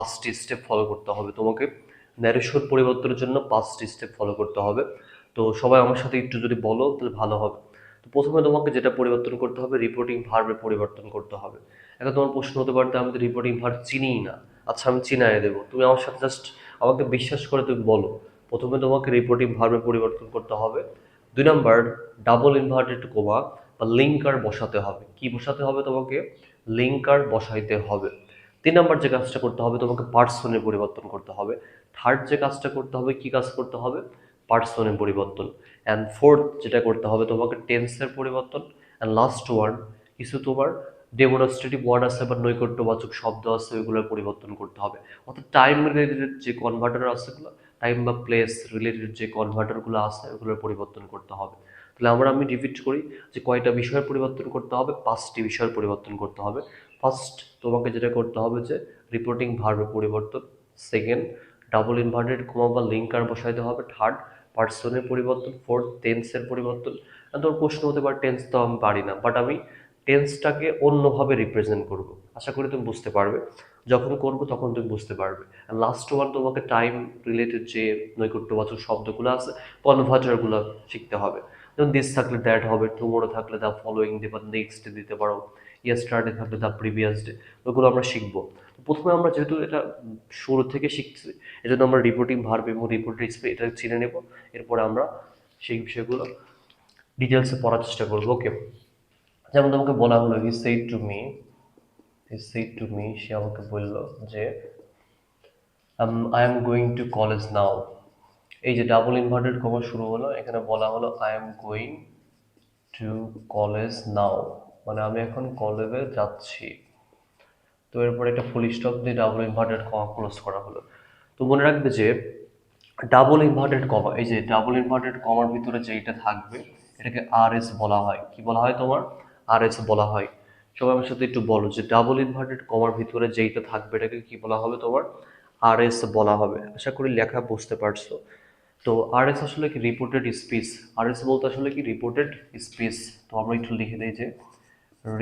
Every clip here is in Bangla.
5টি স্টেপ ফলো করতে হবে তোমাকে। ন্যারেশন পরিবর্তনের জন্য 5টি স্টেপ ফলো করতে হবে। তো সবাই আমার সাথে একটু যদি বলো তাহলে ভালো হবে। তো প্রথমে তোমাকে যেটা পরিবর্তন করতে হবে, রিপোর্টিং ভার্বে পরিবর্তন করতে হবে। এখন তোমার প্রশ্ন হতে পারে আমি তো রিপোর্টিং ভার্ব চিনিই না। আচ্ছা, আমি চিনায় দেবো, তুমি আমার সাথে জাস্ট আমাকে বিশ্বাস করে তুমি বলো। প্রথমে তোমাকে রিপোর্টিং ভার্বে পরিবর্তন করতে হবে। 2 নাম্বার, ডাবল ইনভার্টেড কোমা বা লিঙ্কার বসাতে হবে। কি বসাতে হবে তোমাকে? লিঙ্কার বসাইতে হবে। 3 নাম্বার যে কাজটা করতে হবে তোমাকে পার্সনের পরিবর্তন করতে হবে। থার্ড যে কাজটা করতে হবে, কি কাজ করতে হবে? পার্সনের পরিবর্তন। অ্যান্ড ফোর্থ যেটা করতে হবে তোমাকে টেন্সের পরিবর্তন। অ্যান্ড লাস্ট ওয়ান, কিছু তোমার ডেমনস্ট্রেটিভ ওয়ার্ড আছে বা নৈকট্যবাচক শব্দ আছে, ওইগুলোর পরিবর্তন করতে হবে। অর্থাৎ টাইম রিলেটেড যে কনভার্টার আছে, টাইম বা প্লেস রিলেটেড যে কনভার্টারগুলো আছে ওগুলোর পরিবর্তন করতে হবে। তাহলে আমি রিপিট করি যে কয়টা বিষয়ের পরিবর্তন করতে হবে? 5টি বিষয়ের পরিবর্তন করতে হবে। ফার্স্ট তোমাকে যেটা করতে হবে যে রিপোর্টিং ভার্বের পরিবর্তন। সেকেন্ড, ডাবল ইনভার্টেড কমা বা লিঙ্কার বসাইতে হবে। থার্ড, পার্সনের পরিবর্তন। ফোর্থ, টেন্সের পরিবর্তন। তোমার প্রশ্ন হতে পারে টেন্স তো আমি পারি না, বাট আমি টেন্সটাকে অন্যভাবে রিপ্রেজেন্ট করব। আশা করি তুমি বুঝতে পারবে। যখন করবো তখন তুমি বুঝতে পারবে। লাস্ট ওয়ান, তোমাকে টাইম রিলেটেড যে নৈকট্যবাচক শব্দগুলো আছে, কনভার্টারগুলো শিখতে হবে। যেমন দিস থাকলে দ্যাট হবে, টুমোরো থাকলে দ্য ফলোয়িং ডে বা নেক্সট ডে দিতে পারো, ইয়েস্টারডে থাকলে দ্য প্রিভিয়াস ডে। ওগুলো আমরা শিখবো। প্রথমে আমরা যেহেতু এটা শুরু থেকে শিখছি, এজন্য আমরা রিপোর্টিং ভার্ব এবং রিপোর্টিং স্পিচ এটা চিনে নেব। এরপরে আমরা সেই বিষয়গুলো ডিটেলসে পড়ার চেষ্টা করবো। ওকে, যেমন তোমাকে বলা হলো হি সেড টু মি, সে আমাকে বলল যে I am going to college now. এই যে ডাবল ইনভার্টেড কমা শুরু হলো, এখানে বলা হলো I am going to college now, মানে আমি এখন কলেজে যাচ্ছি। তো এরপর একটা ফুল স্টপ দিয়ে ডাবল ইনভার্টেড কমা ক্লোজ করা হলো। তো মনে রাখবে যে ডাবল ইনভার্টেড কমা, এই যে ডাবল ইনভার্টেড কমার ভিতরে যেটা থাকবে এটাকে আর এস বলা হয়। কি বলা হয় তোমার? আর এস বলা হয়। সবাই আমার সাথে একটু বলো যে ডাবল ইনভার্টেড কমার ভিতরে যেইটা থাকবে এটাকে কি বলা হবে তোমার? আর এস বলা হবে। আশা করি লেখা বুঝতে পারছো। তো আর এস আসলে কি? Reported speech. আর এস বলতে আসলে কি? Reported speech. তো আমরা একটু লিখে দিই যে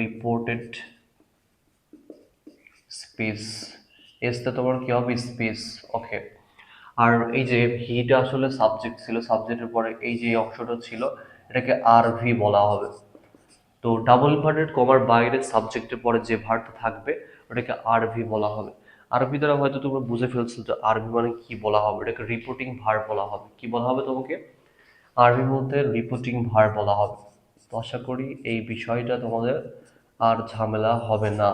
রিপোর্টেড স্পিচ। এসতে তোমার কি হবে? স্পিচ। ওকে। আর এই যে হিটা আসলে সাবজেক্ট ছিল, সাবজেক্টের পরে এই যে অংশটা ছিল এটাকে আর ভি বলা হবে। তো ডাবল ইনভার্টেড কমার বাইরে সাবজেক্টের পরে যে ভার্বটা থাকবে ওটাকে আরভি বলা হবে। আরভি দ্বারা হয়তো তোমরা বুঝে ফেলছো যে আরভি মানে কি বলা হবে। এটাকে রিপোর্টিং ভার্ব বলা হবে। কি বলা হবে তোমাকে? আরভি বলতে রিপোর্টিং ভার্ব বলা হবে। তো আশা করি এই বিষয়টা তোমাদের আর ঝামেলা হবে না।